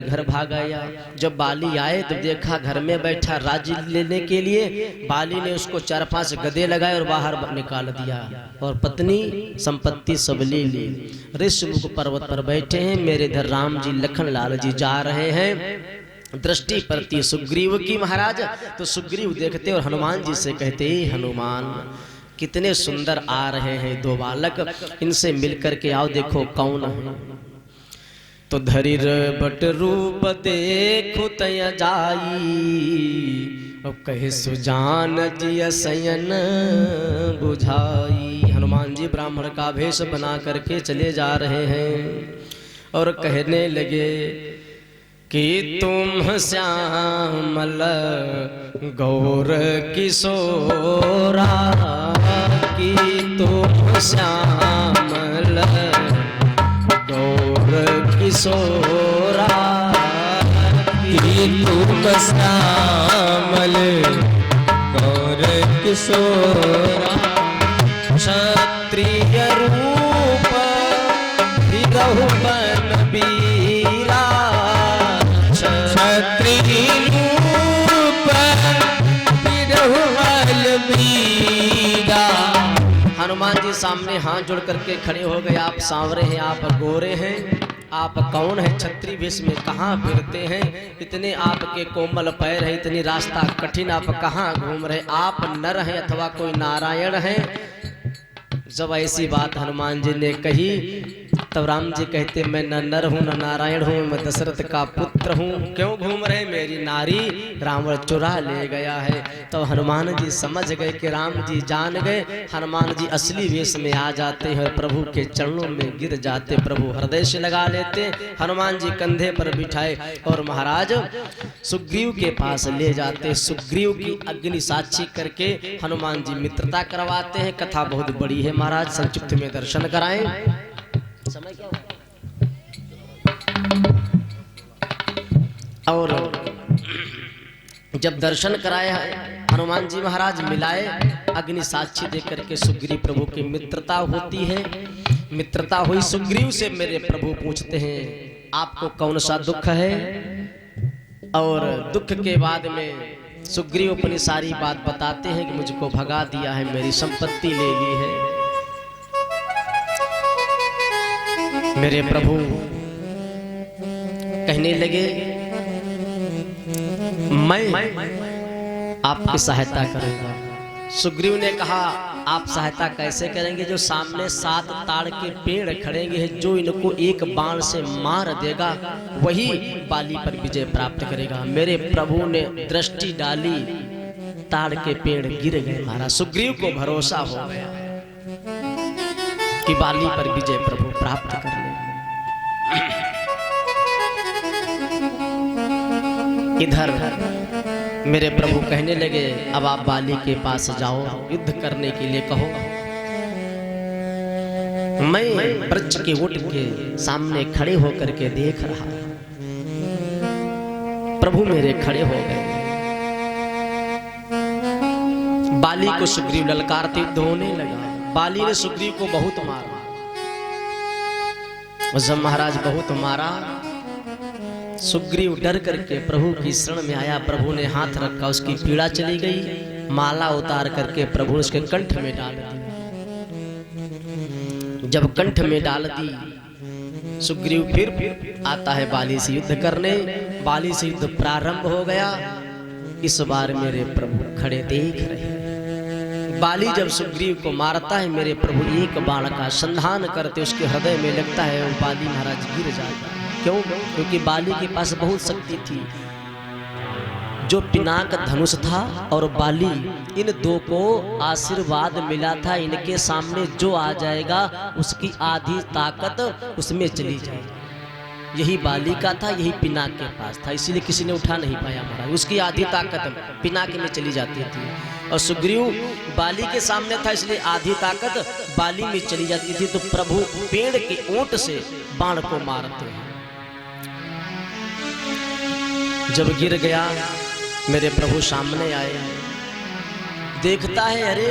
घर भाग आया। जब बाली आए तो देखा घर में बैठा राज्य लेने के लिए। बाली ने उसको 4-5 गदे लगाए और बाहर निकाल दिया और पत्नी संपत्ति सब ले ली। ऋषमुख पर्वत पर बैठे हैं, मेरे इधर राम जी लखन लाल जी जा रहे हैं। दृष्टि पड़ती सुग्रीव की महाराज। तो सुग्रीव देखते और हनुमान जी से कहते, हनुमान कितने सुंदर आ रहे हैं दो बालक, इनसे मिलकर के आओ, देखो कौन है। तो धरीर बट रूप देखो तय जाई, और कहे सुजान जी सयन बुझाई। हनुमान जी ब्राह्मण का वेश बना करके चले जा रहे हैं और कहने लगे कि तुम श्यामल गौर किशोरा, कि तुम श्यामल गौर किशोरा, कि तुम श्यामल गौर किशोरा। क्षत्रिय रूप रघुवन बीरा, क्षत्रिय रूप रघुवन बीरा। हनुमान जी सामने हाथ जोड़ करके खड़े हो गए। आप सांवरे हैं, आप गोरे हैं, आप कौन है? छत्री वेश में कहाँ फिरते हैं? इतने आपके कोमल पैर हैं, इतनी रास्ता कठिन, आप कहाँ घूम रहे? आप नर हैं अथवा कोई नारायण हैं? जब ऐसी बात हनुमान जी ने कही तब राम जी कहते, मैं न नर हूँ न नारायण हूँ, मैं दशरथ का पुत्र हूँ। क्यों घूम रहे? मेरी नारी रावण चुरा ले गया है। तो हनुमान जी समझ गए कि राम जी जान गए। हनुमान जी असली वेश में आ जाते हैं, प्रभु के चरणों में गिर जाते, प्रभु हृदय से लगा लेते। हनुमान जी कंधे पर बिठाए और महाराज सुग्रीव के पास ले जाते। सुग्रीव की अग्नि साक्षी करके हनुमान जी मित्रता करवाते हैं। कथा बहुत बड़ी है महाराज, संक्षिप्त में दर्शन कराएं। समय क्या और जब दर्शन कराया हनुमान जी महाराज मिलाए, अग्नि साक्षी देकर के सुग्रीव प्रभु की मित्रता होती है। मित्रता हुई सुग्रीव से मेरे प्रभु पूछते हैं, आपको कौन सा दुख है? और दुख के बाद में सुग्रीव अपनी सारी बात बताते हैं कि मुझको भगा दिया है, मेरी संपत्ति ले ली है। मेरे प्रभु कहने लगे, मैं आपकी सहायता करूंगा। सुग्रीव ने कहा, आप सहायता कैसे करेंगे? जो सामने 7 ताड़ के पेड़ खड़ेंगे हैं, जो इनको एक बाण से मार देगा वही बाली पर विजय प्राप्त करेगा। मेरे प्रभु ने दृष्टि डाली, ताड़ के पेड़ गिर गए महाराज। सुग्रीव को भरोसा हो गया कि बाली पर विजय प्रभु प्राप्त कर ले। इधर मेरे प्रभु कहने लगे, अब आप बाली के पास जाओ, युद्ध करने के लिए कहो। मैं वृक्ष के ओट के सामने खड़े होकर के देख रहा। प्रभु मेरे खड़े हो गए। बाली को सुग्रीव ललकारते युद्ध होने लगा। बाली ने सुग्रीव को बहुत मारा। जब महाराज बहुत मारा, सुग्रीव डर करके प्रभु की शरण में आया। प्रभु ने हाथ रखा, उसकी पीड़ा चली गई। माला उतार करके प्रभु ने उसके कंठ में डाल दी। जब कंठ में डाल दी, सुग्रीव फिर आता है बाली से युद्ध करने। बाली से युद्ध प्रारंभ हो गया। इस बार मेरे प्रभु खड़े देख रहे। बाली जब सुग्रीव को मारता है, मेरे प्रभु एक बाण का संधान करते उसके हृदय में लगता है और बाली महाराज गिर जाता है। क्यों? क्योंकि बाली के पास बहुत शक्ति थी। जो पिनाक धनुष था और बाली, इन दो को आशीर्वाद मिला था, इनके सामने जो आ जाएगा उसकी आधी ताकत उसमें चली जाएगी। यही बाली का था, यही पिनाक के पास था, इसीलिए किसी ने उठा नहीं पाया महाराज। उसकी आधी ताकत पिनाक में चली जाती थी और सुग्रीव बाली के सामने था, इसलिए आधी ताकत बाली में चली जाती थी। तो प्रभु पेड़ के ओंट से बाण को मारते हैं। जब गिर गया, मेरे प्रभु सामने आए, देखता है, अरे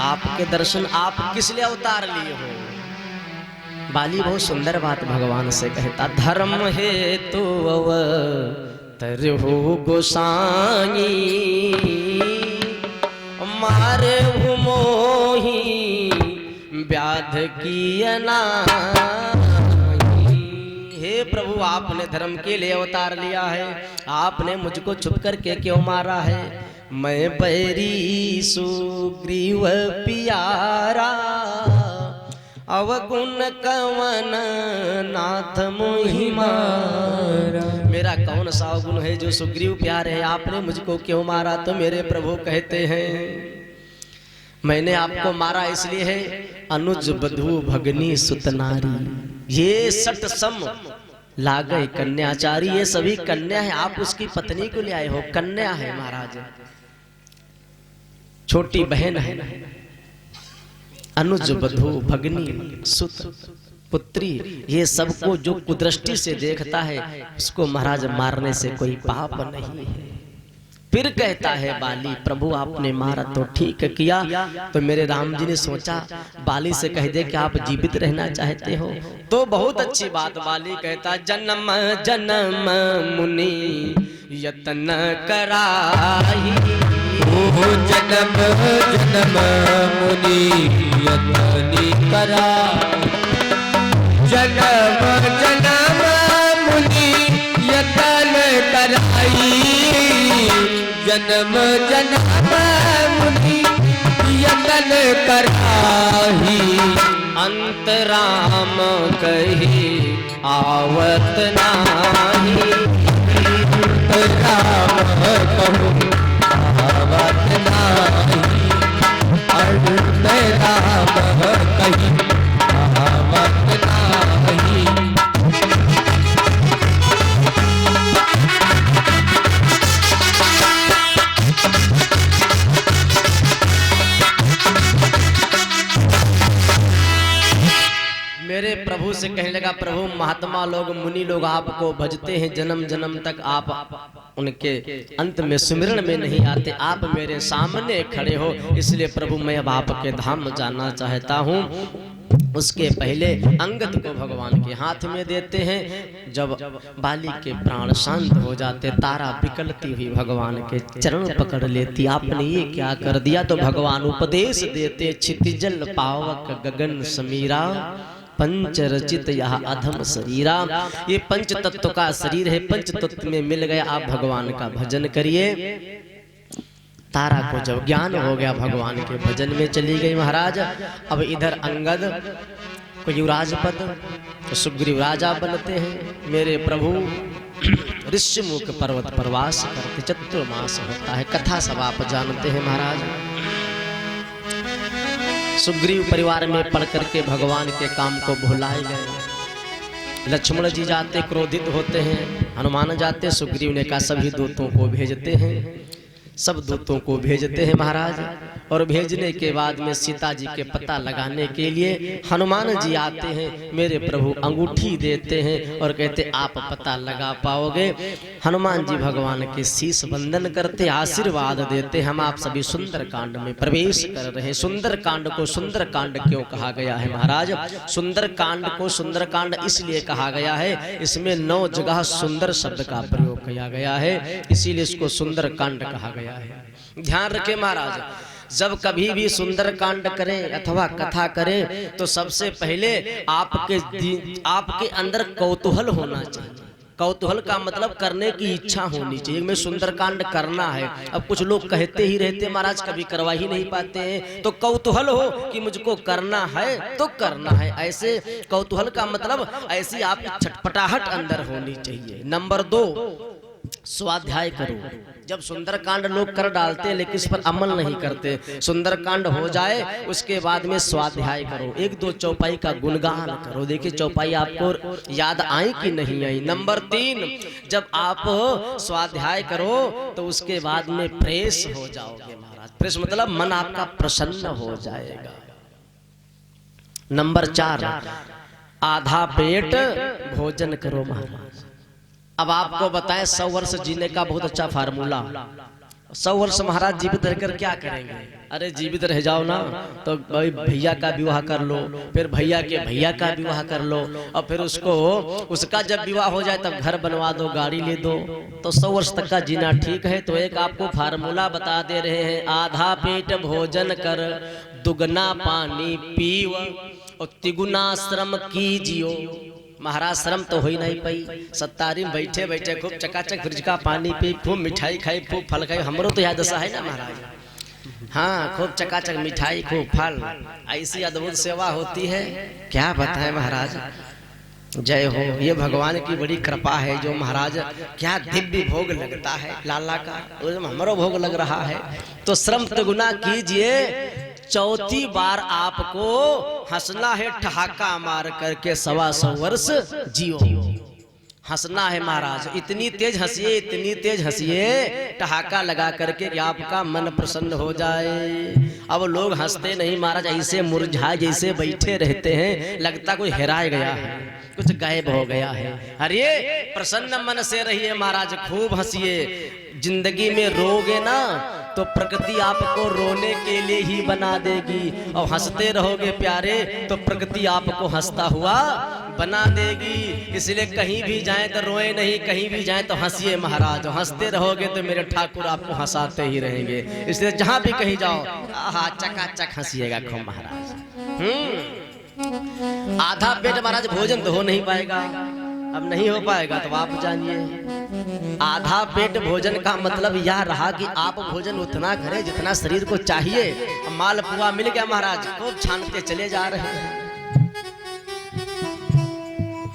आपके दर्शन आप किस लिए अवतार लिए हो? बाली बहुत सुंदर बात भगवान से कहता, धर्म हेतु अवतर हो गोसाई, मारे मोही व्याध की अनाई। हे प्रभु, आपने धर्म के लिए अवतार लिया है, आपने मुझको छुप करके क्यों मारा है? मैं बैरी सुग्रीव प्यारा, अवगुण कवन नाथ मोहि मारा। मेरा कौन सा अवगुण है जो सुग्रीव प्यारे है, आपने मुझको क्यों मारा? तो मेरे प्रभु कहते हैं, मैंने आपको मारा इसलिए है, अनुज बधू भगनी सुतनारी, ये सट सम लागई कन्याचारी, ये सभी कन्या है, आप उसकी पत्नी को ले आए हो, कन्या है महाराज, छोटी बहन है। अनुज बधू भगनी सुत पुत्री, ये सबको जो कुदृष्टि से देखता है उसको महाराज मारने से कोई पाप नहीं है। फिर कहता है बाली, प्रभु आपने मारा तो ठीक किया। तो मेरे राम जी ने सोचा बाली से कह दे कि आप जीवित रहना चाहते हो, तो बहुत अच्छी बात। बाली कहता, जन्म जन्म मुनि यत्न कराई, जन्म जन्म मुनि यत्न कराई, जन्म जन्म मुनि यत्न कराई, जन्म जन्म मुनि यत्न कराई, अंतराम कही आवत नाही, राम कहूँ आवत नाही, राम कही आवत नाही। मेरे प्रभु से कहने लगा, प्रभु महात्मा लोग मुनि लोग आपको भजते हैं, जन्म जन्म तक आप उनके अंत में सुमिरन में नहीं आते, आप मेरे सामने खड़े हो, इसलिए प्रभु मैं अब आपके धाम जाना चाहता हूँ। उसके पहले अंगद को भगवान के हाथ में देते हैं। जब बाली के प्राण शांत हो जाते, तारा बिकलती हुई भगवान के चरण पकड़ लेती, आपने ये क्या कर दिया? तो भगवान उपदेश देते, क्षितिजल पावक गगन समीरा, पंच रचित यह अधम शरीरा। ये पंच तत्व का शरीर है, पंच तत्व में मिल गया, आप भगवान का भजन करिए। तारा को जब ज्ञान हो गया, भगवान के भजन में चली गई महाराज। अब इधर अंगद को युवराज पद, तो सुग्रीव राजा बनते हैं। मेरे प्रभु ऋषिमुख पर्वत पर वास करते, चतुर्मास होता है, कथा सब आप जानते हैं महाराज। सुग्रीव परिवार में पढ़ करके भगवान के काम को भुलाए गए। लक्ष्मण जी जाते, क्रोधित होते हैं, हनुमान जाते, सुग्रीव ने कहा सभी दूतों को भेजते हैं, सब दूतों को भेजते हैं महाराज। और भेजने के बाद में सीता जी के पता लगाने के लिए हनुमान जी आते हैं, मेरे प्रभु अंगूठी देते हैं और कहते आप पता लगा पाओगे। हनुमान जी भगवान के शीश वंदन करते, आशीर्वाद देते, हम आप सभी सुंदर कांड में प्रवेश कर रहे हैं। सुंदर कांड को सुंदर कांड क्यों कहा गया है महाराज? सुंदर कांड को सुंदर कांड इसलिए कहा गया है, इसमें 9 जगह सुंदर शब्द का प्रयोग किया गया है, इसीलिए इसको सुंदर कांड कहा गया है। ध्यान रखें महाराज, जब कभी भी सुंदर कांड करें अथवा कथा करें तो सबसे पहले आपके अंदर कौतूहल होना चाहिए। कौतूहल का मतलब करने की इच्छा होनी चाहिए, मैं सुंदर कांड करना है। अब कुछ लोग कहते ही रहते महाराज, कभी करवा ही नहीं पाते हैं। तो कौतूहल हो कि मुझको करना है तो करना है, ऐसे कौतूहल का मतलब ऐसी आपकी छटपटाहट अंदर होनी चाहिए। नंबर 2, स्वाध्याय करो। जब सुंदरकांड लोग कर डालते हैं लेकिन इस पर अमल नहीं करते, सुंदरकांड हो जाए उसके बाद में स्वाध्याय करो, 1-2 चौपाई का गुणगान करो। देखिए चौपाई आपको याद आई कि नहीं आई। नंबर 3, जब आप स्वाध्याय करो तो उसके बाद में फ्रेश हो जाओगे महाराज। फ्रेश मतलब मन आपका प्रसन्न हो जाएगा। नंबर 4, आधा पेट भोजन करो महाराज। अब आपको बताएं 100 वर्ष जीने का बहुत अच्छा फार्मूला। 100 वर्ष महाराज जीवित रहकर क्या करेंगे? अरे जीवित रह जाओ ना तो भाई भैया का विवाह कर लो, फिर भैया के भैया का विवाह कर लो, और फिर उसका जब विवाह हो जाए तब घर बनवा दो, गाड़ी ले दो, तो 100 वर्ष तक का जीना ठीक है। तो एक आपको फार्मूला बता दे रहे हैं, आधा पेट भोजन कर, दुगना पानी पीव और तिगुना श्रम कीजियो। महाराज श्रम तो हो ही नहीं पाई, सत्तारी में बैठे बैठे खूब चकाचक फ्रिज का पानी पी, खूब मिठाई खाई, खूब फल खाई। हमरो तो याद दशा है ना महाराज। हाँ, खूब चकाचक मिठाई, खूब फल, ऐसी अद्भुत सेवा होती है, क्या बताएं महाराज। जय हो, ये भगवान की बड़ी कृपा है जो महाराज क्या दिव्य भोग लगता है लाला का, हमारो भोग लग रहा है। तो श्रम तिगुना कीजिए, चौथी बार आपको हंसना है ठहाका मार करके 125 वर्ष जियो। हंसना है महाराज, इतनी तेज हंसिए, इतनी तेज हंसिए ठहाका लगा करके कि आपका मन प्रसन्न हो जाए। अब लोग हंसते नहीं महाराज, ऐसे मुरझाए जैसे बैठे रहते हैं, लगता कोई हेराए गया है, कुछ गायब हो गया है। अरे प्रसन्न मन से रहिए महाराज, खूब हंसिए। जिंदगी में रोगे ना तो प्रकृति आपको रोने के लिए ही बना देगी, और हंसते रहोगे प्यारे तो प्रकृति आपको हंसता हुआ बना देगी। इसलिए कहीं भी जाएं तो रोए नहीं, कहीं भी जाएं तो हंसिए महाराज। हंसते रहोगे तो मेरे ठाकुर आपको हंसाते ही रहेंगे। इसलिए जहां भी कहीं जाओ, आहा चकाचक हंसिएगा खूब महाराज। आधा पेट महाराज भोजन तो हो नहीं पाएगा, अब नहीं हो पाएगा तो आप जानिए। आधा पेट भोजन का मतलब यह रहा कि आप भोजन उतना करें जितना शरीर को चाहिए। मालपुआ मिल गया महाराज, खूब छानते चले जा रहे हैं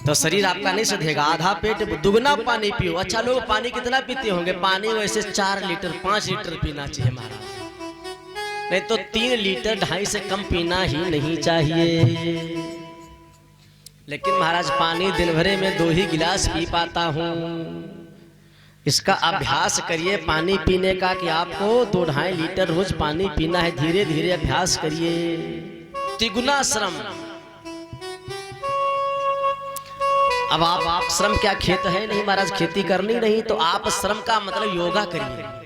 तो शरीर आपका नहीं सधेगा। आधा पेट, दुगना पानी पियो। अच्छा, लोग पानी कितना पीते होंगे? पानी वैसे 4 लीटर 5 लीटर पीना चाहिए महाराज, नहीं तो 3 लीटर 2.5 से कम पीना ही नहीं चाहिए। लेकिन महाराज पानी दिन भरे में 2 ही गिलास पी पाता हूँ। इसका अभ्यास करिए पानी पीने का, कि आपको 2-2.5 लीटर रोज पानी पीना है। धीरे धीरे अभ्यास करिए। तिगुना श्रम। अब आप श्रम क्या खेत है नहीं महाराज, खेती करनी नहीं तो आप श्रम का मतलब योगा करिए।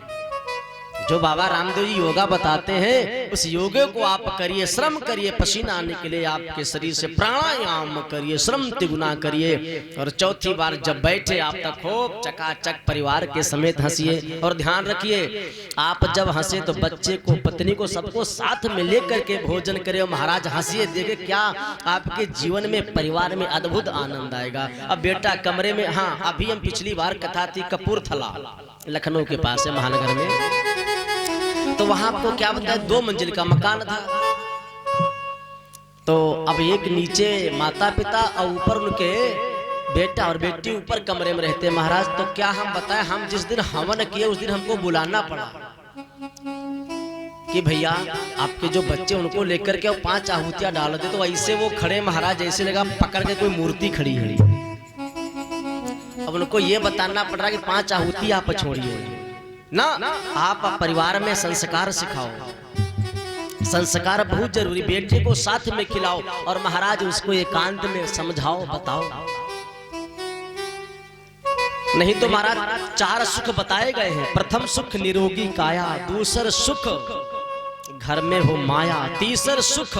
जो बाबा रामदेव जी योगा बताते हैं उस योगे को आप करिए, श्रम करिए, पसीना आने के लिए आपके शरीर से प्राणायाम करिए, श्रम तिगुना करिए। और चौथी बार जब बैठे आप तक खूब चकाचक परिवार के समेत हंसिए। और ध्यान रखिए, आप जब हंसे तो बच्चे को, पत्नी को, सबको साथ में लेकर के भोजन करें। महाराज हंसिए, देखे क्या आपके जीवन में, परिवार में अद्भुत आनंद आएगा। अब बेटा कमरे में, हाँ अभी हम पिछली बार कथा थी कपूरथला, लखनऊ के पास है महानगर में, तो वहां आपको क्या बताया, 2 मंजिल का मकान था। तो अब एक नीचे माता पिता और ऊपर उनके बेटा और बेटी ऊपर कमरे में रहते महाराज। तो क्या हम बताएं, हम जिस दिन हवन किए उस दिन हमको बुलाना पड़ा कि भैया आपके जो बच्चे उनको लेकर के 5 आहुतियां डाल दे। तो ऐसे वो खड़े महाराज, ऐसे लगा पकड़ के कोई मूर्ति खड़ी है। अब उनको ये बताना पड़ रहा कि 5 आहुति आप छोड़िए ना, आप परिवार में संस्कार सिखाओ। संस्कार बहुत जरूरी, बेटे को साथ में खिलाओ और महाराज उसको एकांत में समझाओ, बताओ। नहीं तो महाराज 4 सुख बताए गए हैं। प्रथम सुख निरोगी काया, दूसर सुख घर में हो माया, तीसर सुख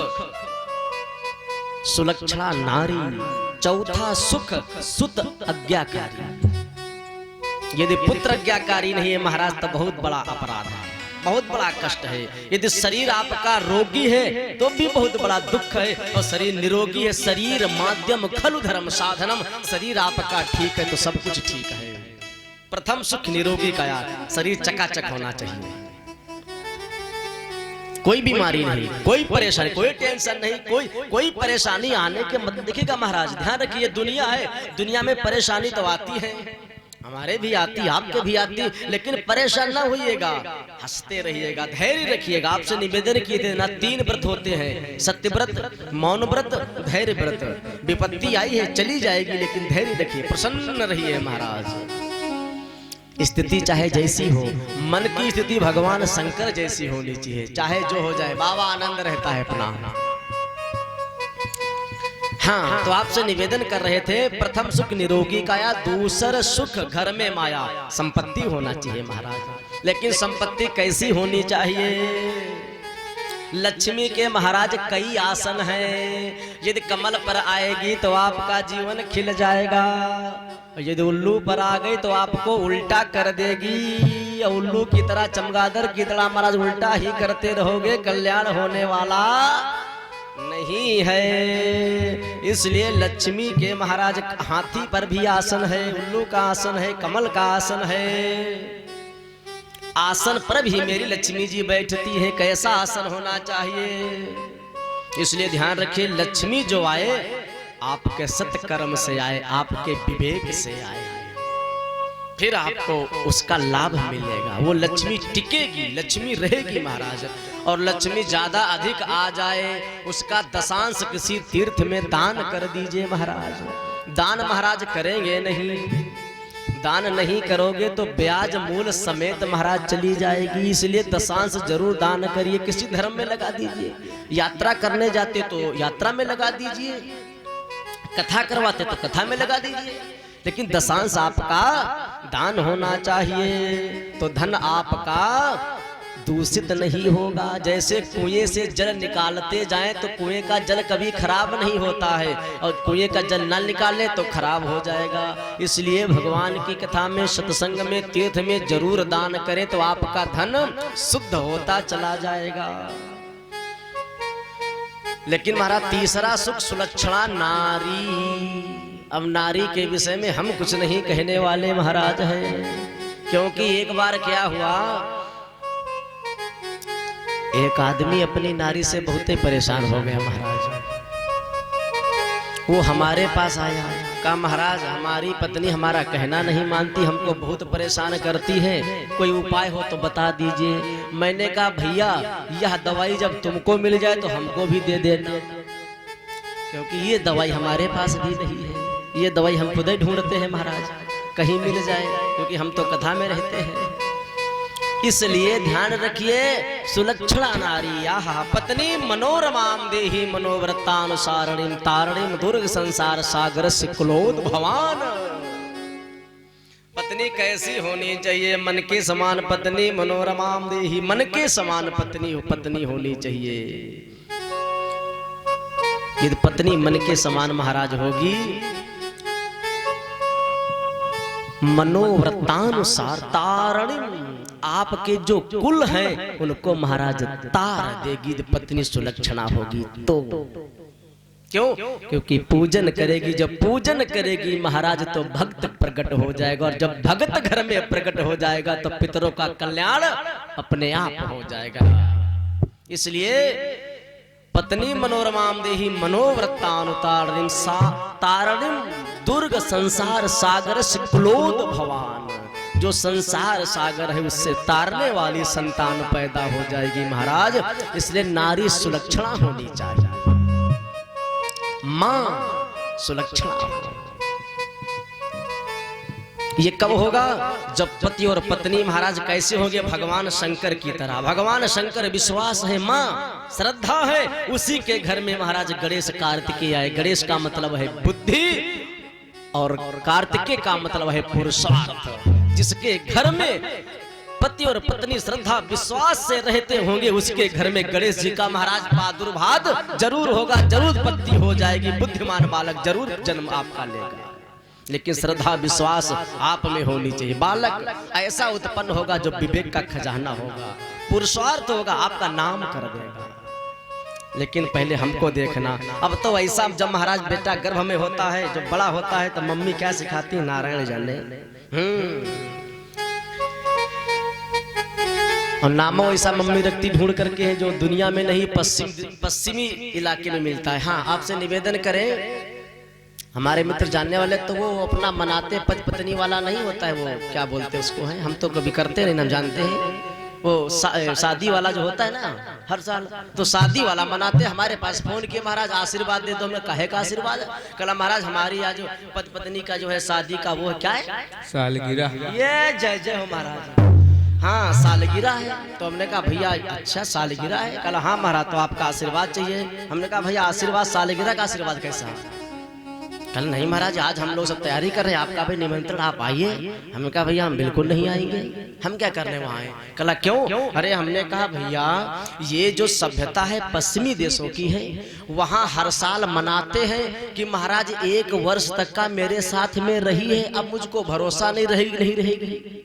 सुलक्षणा नारी, चौथा सुख सुत आज्ञाकारी। यदि पुत्र आज्ञाकारी नहीं है महाराज तो बहुत बड़ा अपराध है, बहुत बड़ा कष्ट है। यदि शरीर आपका रोगी है तो भी बहुत बड़ा दुख है, और शरीर निरोगी है, शरीर माध्यम खलु धर्म साधनम, शरीर आपका ठीक है तो सब कुछ ठीक है। प्रथम सुख निरोगी काया, शरीर चकाचक होना चाहिए, कोई बीमारी नहीं, कोई परेशानी, कोई टेंशन नहीं, कोई परेशानी आने के मत देखिएगा महाराज। ध्यान रखिए, दुनिया है, दुनिया में परेशानी तो आती है, हमारे भी आती, आपके भी आती, लेकिन परेशान ना होइएगा, हंसते रहिएगा, धैर्य रखिएगा। आपसे निवेदन किए थे ना, 3 व्रत होते हैं, सत्य व्रत, मौन व्रत, धैर्य व्रत। विपत्ति आई है चली जाएगी, लेकिन धैर्य रखिए, प्रसन्न रहिए महाराज। स्थिति चाहे जैसी हो, मन की स्थिति भगवान शंकर जैसी होनी चाहिए, चाहे जो हो जाए, बाबा आनंद रहता है अपना। हाँ, तो आपसे निवेदन कर रहे थे, प्रथम सुख निरोगी काया, दूसरा सुख घर में माया, संपत्ति होना चाहिए महाराज। लेकिन संपत्ति कैसी होनी चाहिए? लक्ष्मी के महाराज कई आसन हैं। यदि कमल पर आएगी तो आपका जीवन खिल जाएगा, यदि उल्लू पर आ गई तो आपको उल्टा कर देगी। उल्लू की तरह, चमगादड़ की तरह महाराज उल्टा ही करते रहोगे, कल्याण होने वाला नहीं है। इसलिए लक्ष्मी के महाराज हाथी पर भी आसन है, उल्लू का आसन है, कमल का आसन है। आसन पर भी मेरी लक्ष्मी जी बैठती है। कैसा आसन होना चाहिए? इसलिए ध्यान रखिए, लक्ष्मी जो आए आपके सत्कर्म से आए, आपके विवेक से आए, फिर आपको उसका लाभ मिलेगा। वो लक्ष्मी टिकेगी, लक्ष्मी रहेगी महाराज। और लक्ष्मी ज्यादा अधिक आ जाए, उसका दशांश किसी तीर्थ में दान कर दीजिए महाराज। दान महाराज करेंगे नहीं, दान नहीं करोगे तो ब्याज मूल समेत महाराज चली जाएगी। इसलिए दशांश जरूर दान करिए। किसी धर्म में लगा दीजिए, यात्रा करने जाते तो यात्रा में लगा दीजिए, कथा करवाते तो कथा में लगा दीजिए, लेकिन दशांश आपका दान होना चाहिए। तो धन आपका दूषित नहीं होगा। जैसे कुएं से जल निकालते जाएं तो कुएं का जल कभी खराब नहीं होता है, और कुएं का जल न निकाले तो खराब हो जाएगा। इसलिए भगवान की कथा में, सत्संग में, तीर्थ में जरूर दान करें तो आपका धन शुद्ध होता चला जाएगा। लेकिन महाराज तीसरा सुख सुलक्षणा नारी। अब नारी के विषय में हम कुछ नहीं कहने वाले महाराज हैं, क्योंकि एक बार क्या हुआ, एक आदमी अपनी नारी से बहुत ही परेशान हो गया महाराज। वो हमारे पास आया, कहा महाराज हमारी पत्नी हमारा कहना नहीं मानती, हमको बहुत परेशान करती है, कोई उपाय हो तो बता दीजिए। मैंने कहा भैया यह दवाई जब तुमको मिल जाए तो हमको भी दे देना, क्योंकि ये दवाई हमारे पास भी नहीं है। ये दवाई हम खुद ही ढूंढते हैं महाराज, कहीं मिल जाए, क्योंकि हम तो कथा में रहते हैं। इसलिए ध्यान रखिए, सुलक्षणा नारी आह पत्नी मनोरमाम देहि मनोव्रतानुसारणीं तारणीं दुर्ग संसार सागर से कुलोद्भवान। पत्नी कैसी होनी चाहिए? मन के समान पत्नी मनोरमाम देहि, मन के समान पत्नी होनी चाहिए। यदि पत्नी मन के समान महाराज होगी, मनोव्रतानुसार तारणीं, आपके जो कुल हैं उनको महाराज तार देगी। पत्नी सुलक्षणा होगी तो क्यों? क्योंकि पूजन करेगी। जब पूजन करेगी महाराज तो भक्त प्रकट हो जाएगा, और जब भक्त घर में प्रकट हो जाएगा तो पितरों का कल्याण अपने आप हो जाएगा। इसलिए पत्नी मनोरमाम देहि मनोव्रतानुतारणीं तारणीं दुर्ग संसार सागर से कुलोद्भवान। जो संसार सागर है उससे तारने वाली संतान पैदा हो जाएगी महाराज। इसलिए नारी सुलक्षणा होनी चाहिए, मां सुलक्षणा। ये कब होगा? जब पति और पत्नी महाराज कैसे होंगे? भगवान शंकर की तरह। भगवान शंकर विश्वास है, मां श्रद्धा है, उसी के घर में महाराज गणेश कार्तिकेय आए। गणेश का मतलब है बुद्धि और कार्तिकेय का मतलब है पुरुषार्थ। जिसके घर में पति और पत्नी श्रद्धा विश्वास से रहते होंगे, उसके घर में गणेश जी का महाराज प्रादुर्भाव जरूर होगा, जरूर उत्पत्ति हो जाएगी, बुद्धिमान बालक जरूर जन्म आपका लेगा। लेकिन श्रद्धा विश्वास आप में होनी चाहिए। बालक ऐसा उत्पन्न होगा जो विवेक का खजाना होगा, पुरुषार्थ होगा, आपका नाम कर देगा। लेकिन पहले हमको देखना। अब तो ऐसा जब महाराज बेटा गर्भ में होता है, जब बड़ा होता है तो मम्मी क्या सिखाती है नारायण जाने। और नामों ऐसा मम्मी रखती ढूंढ करके है जो दुनिया में नहीं, पश्चिमी इलाके में मिलता है। हाँ, आपसे निवेदन करें, हमारे मित्र जानने वाले तो वो अपना मनाते पति पत्नी वाला नहीं होता है, वो क्या बोलते हैं उसको, है हम तो कभी करते नहीं, हम जानते हैं। वो शादी वाला जो होता है ना हर साल, तो शादी वाला मनाते। हमारे पास फोन किए, महाराज आशीर्वाद दे दो। हमने कहे का आशीर्वाद? कला महाराज हमारी आज जो पति पत्नी का जो है शादी का वो क्या है? सालगिरह। ये जय जय हो महाराज। हाँ सालगिरह है। तो हमने कहा भैया अच्छा सालगिरह है? कल हाँ महाराज तो आपका आशीर्वाद चाहिए। हमने कहा भैया आशीर्वाद, सालगिरह का आशीर्वाद कैसा? कल नहीं महाराज, आज हम लोग सब तैयारी कर रहे हैं, आपका भी निमंत्रण, आप आइए। हमने कहा भैया हम बिल्कुल नहीं आएंगे, हम क्या करने वहाँ आए। कहा क्यों? अरे हमने कहा भैया ये जो सभ्यता है पश्चिमी देशों की है, वहाँ हर साल मनाते हैं कि महाराज 1 वर्ष तक का मेरे साथ में रही है, अब मुझको भरोसा नहीं रहेगी,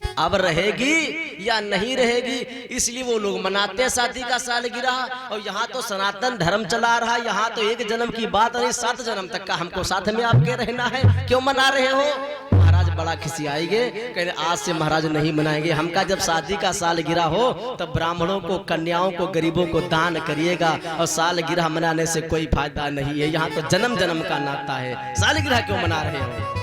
अब रहेगी या नहीं रहेगी, इसलिए वो लोग मनाते हैं शादी का सालगिरह। और यहाँ तो सनातन धर्म चला रहा है, यहाँ तो 1 जन्म की बात नहीं, 7 जन्म तक का हमको साथ में आपके रहना है, क्यों मना रहे हो? महाराज बड़ा खिसियाएंगे, कहने आज से महाराज नहीं मनाएंगे। हमका जब शादी का सालगिरह हो तब ब्राह्मणों को, कन्याओं को, गरीबों को दान करिएगा, और सालगिरह मनाने से कोई फायदा नहीं है, यहाँ तो जन्म जन्म का नाता है, सालगिरह क्यों मना रहे हो?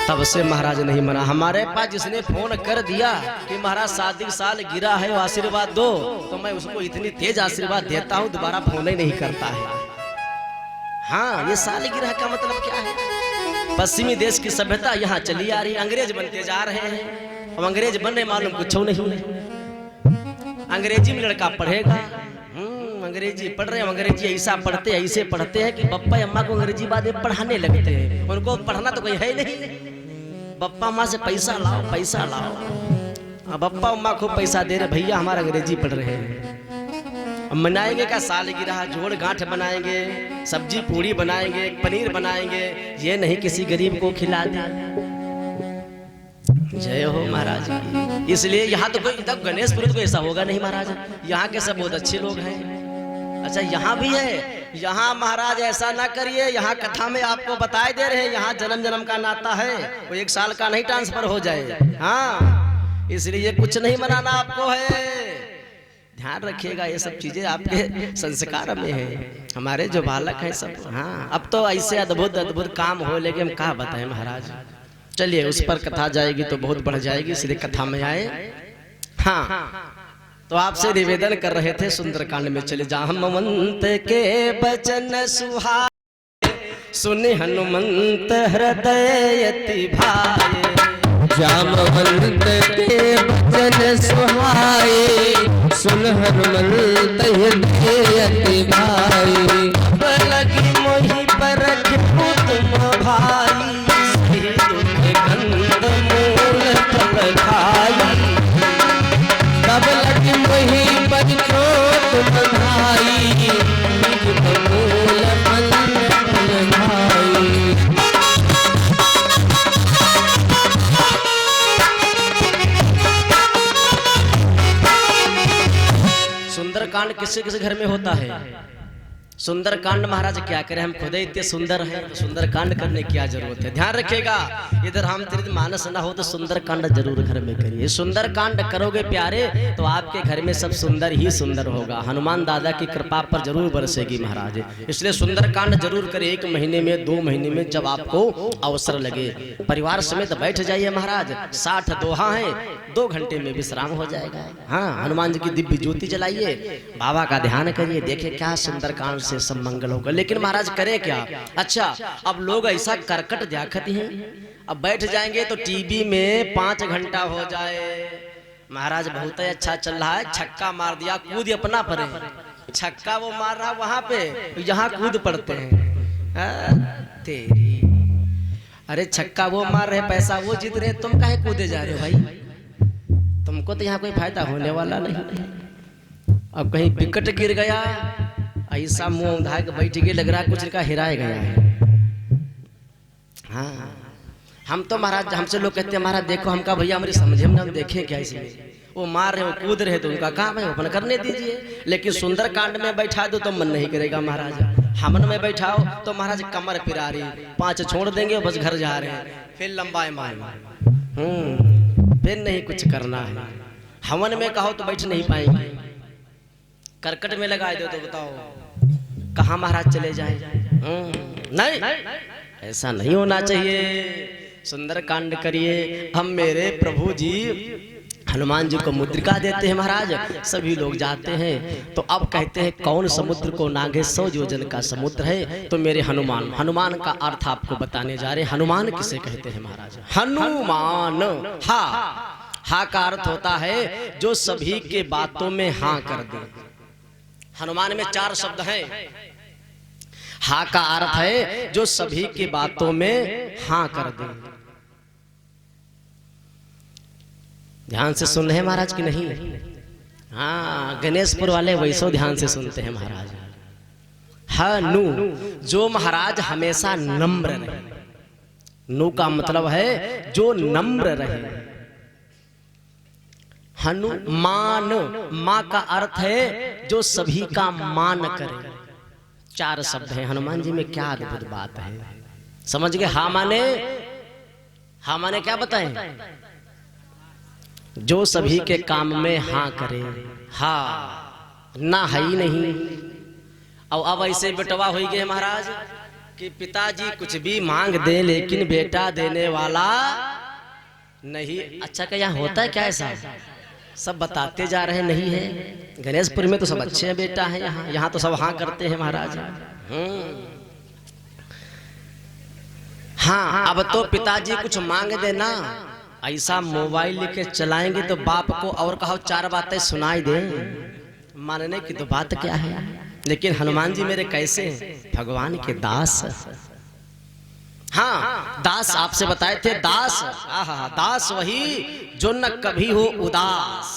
तब से महाराज नहीं मना। हमारे पास जिसने फोन कर दिया कि महाराज शादी साल गिरा है, आशीर्वाद दो, तो मैं उसको इतनी तेज आशीर्वाद देता हूँ, दोबारा फोन ही नहीं करता है। हाँ, ये साल गिरा का मतलब क्या है? पश्चिमी देश की सभ्यता यहाँ चली आ रही, अंग्रेज बनते जा रहे हैं। अब अंग्रेज बन रहे मालूम कुछ नहीं है। अंग्रेजी में लड़का पढ़ेगा, अंग्रेजी पढ़ रहे हैं, अंग्रेजी ऐसा पढ़ते ऐसे पढ़ते हैं कि पप्पा अम्मा को अंग्रेजी बातें पढ़ाने लगते हैं, उनको पढ़ना तो कोई है नहीं। पप्पा अम्मा से पैसा लाओ, पैसा लाओ, अब पप्पा अम्मा को पैसा दे रहे, भैया हमारा अंग्रेजी पढ़ रहे हैं। अब मनाएंगे क्या सालगिरह? जोड़ गांठ बनाएंगे, सब्जी पूड़ी बनाएंगे, पनीर बनाएंगे, ये नहीं किसी गरीब को खिला दे। जय हो महाराज। इसलिए यहाँ तो कोई गणेश पुरुष को ऐसा होगा नहीं महाराज, यहाँ के सब बहुत अच्छे लोग हैं। अच्छा यहाँ भी है, यहाँ महाराज ऐसा ना करिए, यहाँ कथा में आपको बताए दे रहे हैं, यहाँ जन्म जन्म का नाता है, वो 1 साल का नहीं ट्रांसफर हो जाए। हाँ, इसलिए कुछ नहीं मनाना आपको है, ध्यान रखिएगा, ये सब चीजें आपके संस्कार में है। हमारे जो बालक हैं सब, हाँ अब तो ऐसे अद्भुत अद्भुत काम हो, लेकिन हम क्या बताएं महाराज। चलिए उस पर कथा जाएगी तो बहुत बढ़ जाएगी, इसलिए कथा में आए। हाँ, तो आपसे निवेदन कर रहे थे सुंदरकांड में चले जा। हनुमंत के बचन सुहाए, सुने हनुमंत हृदय अति भाए। जामवंत के बचन सुहाए, सुन हनुमंत हृदय अति भाए। लगी मोहि परख तुम भाई, गंध मूल फल खाई। कब लगी मोहि परख तुम भाई, मूल फल खाई। सुंदरकांड किसी किसी घर में होता है। सुंदरकांड महाराज क्या करें, हम खुद ही इतने सुंदर हैं, तो सुंदरकांड करने की क्या जरूरत है। ध्यान रखिएगा, इधर रामचरितमानस ना हो तो सुंदरकांड जरूर घर में करिए। सुंदरकांड करोगे प्यारे तो आपके घर में सब सुंदर ही सुंदर होगा, हनुमान दादा की कृपा पर जरूर बरसेगी महाराज। इसलिए सुंदरकांड जरूर करिए, 1 महीने में 2 महीने में जब आपको अवसर लगे, परिवार समेत बैठ जाइए महाराज। 60 दोहा है, 2 घंटे में विश्राम हो जाएगा। हाँ, हनुमान जी की दिव्य ज्योति जलाइए, बाबा का ध्यान करिए, देखिए क्या सुंदरकांड से सब मंगल होगा। लेकिन महाराज करे क्या? अच्छा, अब लोग ऐसा करकट देखते हैं, अब बैठ जाएंगे तो टीवी में 5 घंटा हो जाए। महाराज बहुत ही अच्छा चल रहा है, छक्का मार दिया, कूद अपना पड़े, छक्का वो मार रहा वहां पे, यहाँ कूद पड़ते हैं। तेरी, अरे छक्का वो मार रहे, पैसा वो जीत रहे, तुम काहे कूदे जा रहे हो भाई? तुमको तो यहाँ कोई फायदा होने वाला नहीं। अब कहीं विकेट गिर गया, ऐसा मुंह उठा के बैठ के लग रहा है कुछ का हिराया गया है। हाँ, हम तो महाराज, हमसे लोग कहते हैं महाराज देखो, हमका भैया हमारी समझे में, हम देखें क्या इसमें, वो मार रहे हो कूद रहे तो उनका काम है, अपन करने दीजिए। लेकिन सुंदरकांड में बैठा दो तो मन नहीं करेगा महाराज। हमन में बैठाओ तो महाराज कमर पिरा रही, 5 छोड़ देंगे बस घर जा रहे हैं, फिर लंबाए मार, फिर नहीं कुछ करना है। हवन में कहो तो बैठ नहीं पाएंगे, करकट में लगा दो तो बताओ कहाँ महाराज चले जाए। नहीं, ऐसा नहीं होना चाहिए। सुंदरकांड करिए। हम मेरे प्रभु जी हनुमान जी को मुद्रिका देते हैं महाराज, सभी लोग जाते हैं। तो अब कहते हैं कौन समुद्र को नागे 100 योजन का समुद्र है, तो मेरे हनुमान, हनुमान का अर्थ आपको बताने जा रहे हैं। हनुमान किसे कहते हैं महाराज? हनुमान, हा का अर्थ होता है जो सभी के बातों में हाँ कर दे। हनुमान में 4 शब्द हैं। हा का अर्थ है जो सभी की बातों में हाँ कर दे। ध्यान से सुन रहे हैं महाराज की नहीं? हाँ, गणेशपुर वाले वैसो ध्यान से सुनते हैं महाराज। हनु, जो महाराज हमेशा नम्र रहे। नु का मतलब है जो नम्र रहे। हनुमान, माँ का अर्थ है जो सभी का मान करे। 4 शब्द हैं हनुमान जी में, क्या अद्भुत बात है। समझ गए? हा माने क्या बताएं? जो सभी के काम में हाँ करे। हाँ ना है ही नहीं। और अब ऐसे बेटवा हो गए महाराज कि पिताजी कुछ भी मांग दे लेकिन बेटा देने वाला नहीं। अच्छा, क्या यहाँ होता है क्या ऐसा? सब बताते जा रहे नहीं है। गणेशपुर में तो सब अच्छे हैं बेटा है, यहाँ तो सब हाँ करते हैं महाराज। हाँ, अब तो पिताजी कुछ मांग देना, ऐसा मोबाइल लेके चलाएंगे तो बाप को और कहो 4 बातें सुनाई दे। मानने की तो बात क्या है। लेकिन हनुमान जी मेरे कैसे हैं? भगवान के दास। हाँ, दास आपसे बताए थे। दास, दास वही जो न कभी हो उदास।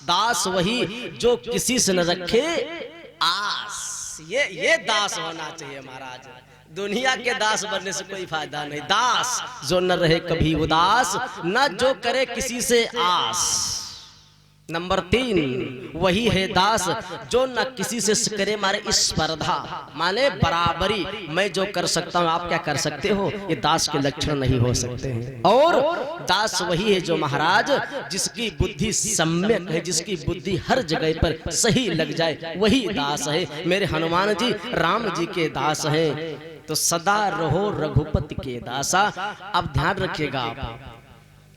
दास वही जो किसी से न रखे आस। ये दास होना चाहिए महाराज। दुनिया के दास बनने से कोई फायदा नहीं। दास जो न रहे कभी उदास, न जो करे किसी से आस। नंबर 3, वही है दास जो न किसी से करे मारे स्पर्धा, माने बराबरी। मैं जो कर सकता हूँ आप क्या कर सकते हो, ये दास के लक्षण नहीं हो सकते हैं। और दास वही है जो महाराज जिसकी बुद्धि सम्यक है, जिसकी बुद्धि हर जगह पर सही लग जाए, वही दास है। मेरे हनुमान जी राम जी के दास हैं, तो सदा रहो रघुपति के दासा। अब ध्यान रखिएगा आप।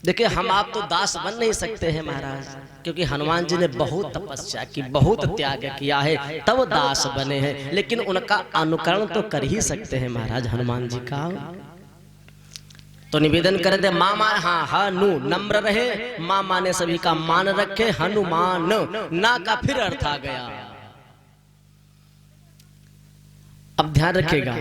देखिए, हम आप तो दास बन नहीं सकते हैं महाराज, क्योंकि हनुमान जी ने बहुत तपस्या की, बहुत त्याग किया है, तब दास बने हैं। लेकिन उनका अनुकरण तो कर ही सकते हैं महाराज हनुमान जी का। तो निवेदन कर दे माँ मान, हाँ हनु नम्र रहे, माँ माने सभी का मान रखे। हनुमान ना का फिर अर्थ आ गया। अब ध्यान रखिएगा,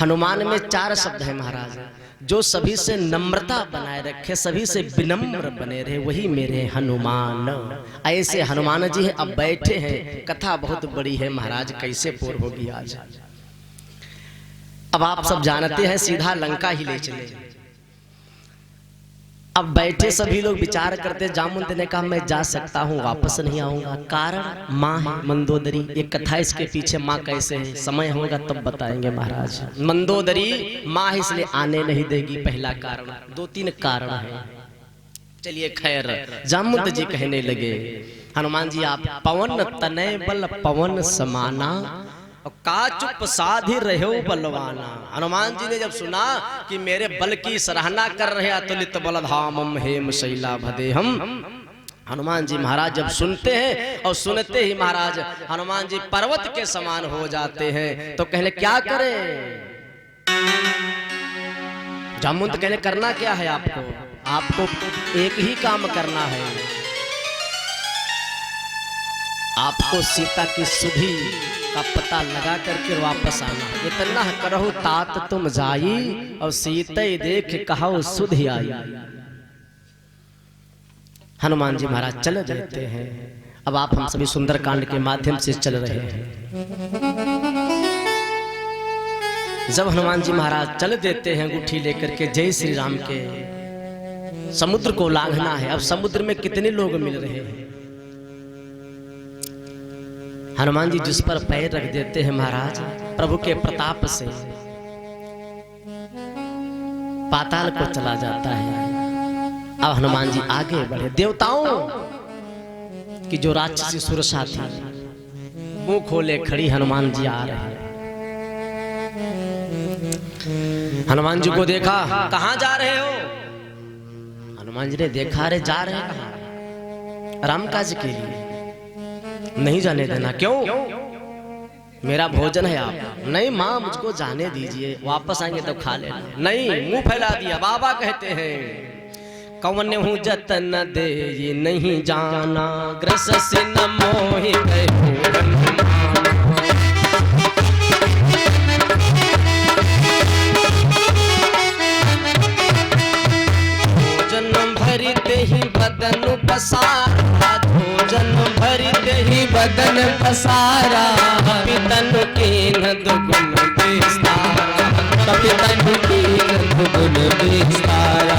हनुमान में 4 शब्द है महाराज। जो सभी से नम्रता बनाए रखे, सभी से विनम्र बने रहे, वही मेरे हनुमान। ऐसे हनुमान जी है। अब बैठे हैं, कथा बहुत बड़ी है महाराज, कैसे पूर्ण होगी आज। अब आप सब जानते हैं सीधा लंका ही ले चले। अब बैठे सभी लोग विचार करते, जामुन ने कहा मैं जा सकता हूँ, वापस नहीं आऊंगा। कारण माँ है मंदोदरी। एक कथा इसके पीछे, माँ कैसे है, समय होगा तब बताएंगे महाराज। मंदोदरी माँ है इसलिए आने नहीं देगी, पहला कारण। 2-3 कारण है। चलिए खैर, जामुन जी कहने लगे हनुमान जी आप पवन तनय बल पवन समाना, का चुप साधि रहो बलवाना। हनुमान जी ने जब सुना कि मेरे बल की सराहना कर रहे अतुलित बलधामम हेम शैला भदे हम, हनुमान जी महाराज जब सुनते हैं और सुनते ही महाराज हनुमान जी पर्वत के समान हो जाते हैं। तो कहले क्या करें? जामुन तो कहले करना क्या है आपको एक ही काम करना है। आपको सीता की सुधि का पता लगा करके वापस आना। इतना करहु तात तुम जाई, और सीता देख कहो सुधि आई। हनुमान जी महाराज चले जाते हैं। अब आप हम सभी सुंदरकांड के माध्यम से चल रहे हैं। जब हनुमान जी महाराज चल देते हैं अंगूठी लेकर के, जय श्री राम के, समुद्र को लांघना है। अब समुद्र में कितने लोग मिल रहे हैं। हनुमान जी जिस पर पैर रख देते हैं महाराज, प्रभु के प्रताप से पाताल को चला जाता है। अब हनुमान जी आगे बढ़े। देवताओं की जो राक्षसी सुरसा थी, मुंह खोले खड़ी हनुमान जी आ रहे हैं। हनुमान जी को देखा, कहां जा रहे हो? हनुमान जी ने देखा, अरे जा रहे हैं कहां? राम काज के लिए। नहीं जाने देना। क्यों? मेरा भोजन है आप। नहीं माँ मुझको जाने दीजिए, वापस आएंगे तो खा लेना। नहीं, मुंह फैला दिया। बाबा कहते हैं कौन हूँ जतन दे ये नहीं जाना, ग्रस से न मोहि पसारा, पितन कीन दुगुन विस्तारा, पितन कीन दुगुन विस्तारा।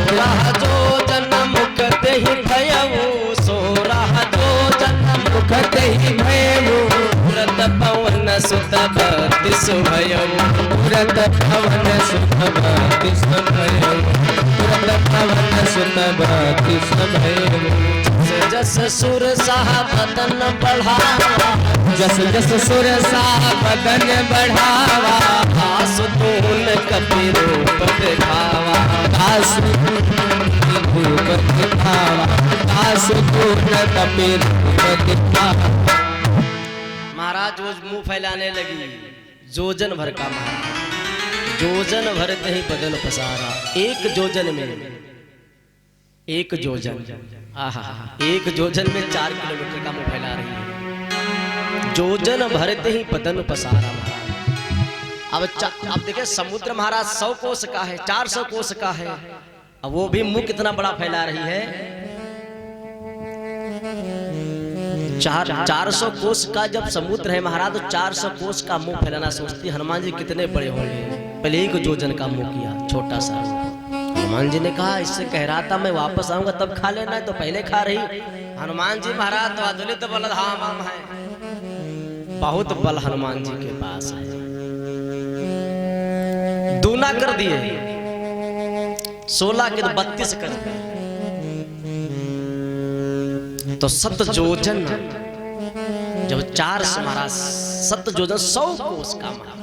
रह जो जन्म मुख देहि भयऊ, सो रह जो जन्म मुख देहि भयऊ, व्रत पवन सुत बत्तीस भयऊ, व्रत पवन सुत बत्तीस भयऊ, व्रत पवन सुत बत्तीस भयऊ। जस सुर साह बदन बढ़ावा, जस जस सुर सा बदन बढ़ावा, आसु तून कपि रूप दिखावा, आसु रूप दिखावा, आसु कपि रूप दिखावा। महाराज वो मुंह फैलाने लगी, जोजन भर का महाराज, जोजन भरते ही बदन पसारा। एक जोजन में, एक जोजन, आहा, एक जोजन में 4 किलोमीटर का मुंह फैला रही है। जोजन भरते ही बदन पसारा महाराज। अब देखिए समुद्र महाराज 100 कोस का है, 400 कोस का है, अब वो भी मुंह कितना बड़ा फैला रही है। 400 कोस का जब समुद्र है महाराज, तो 400 कोस का मुंह फैलाना सोचती हनुमान जी कितने बड़े होंगे। पहले एक जोजन का मुंह किया, छोटा सा। हनुमान जी ने कहा इससे कह रहा था मैं वापस आऊंगा तब खा लेना है, तो पहले खा रही। हनुमान जी महाराज तो अतुलित बलधाम है, बहुत बल हनुमान जी के पास है। दूना कर दिए, 16 के 32 कर दिए, तो 7 जोजन जब 400 महाराज, 7 जोजन 100 कोस का महाराज।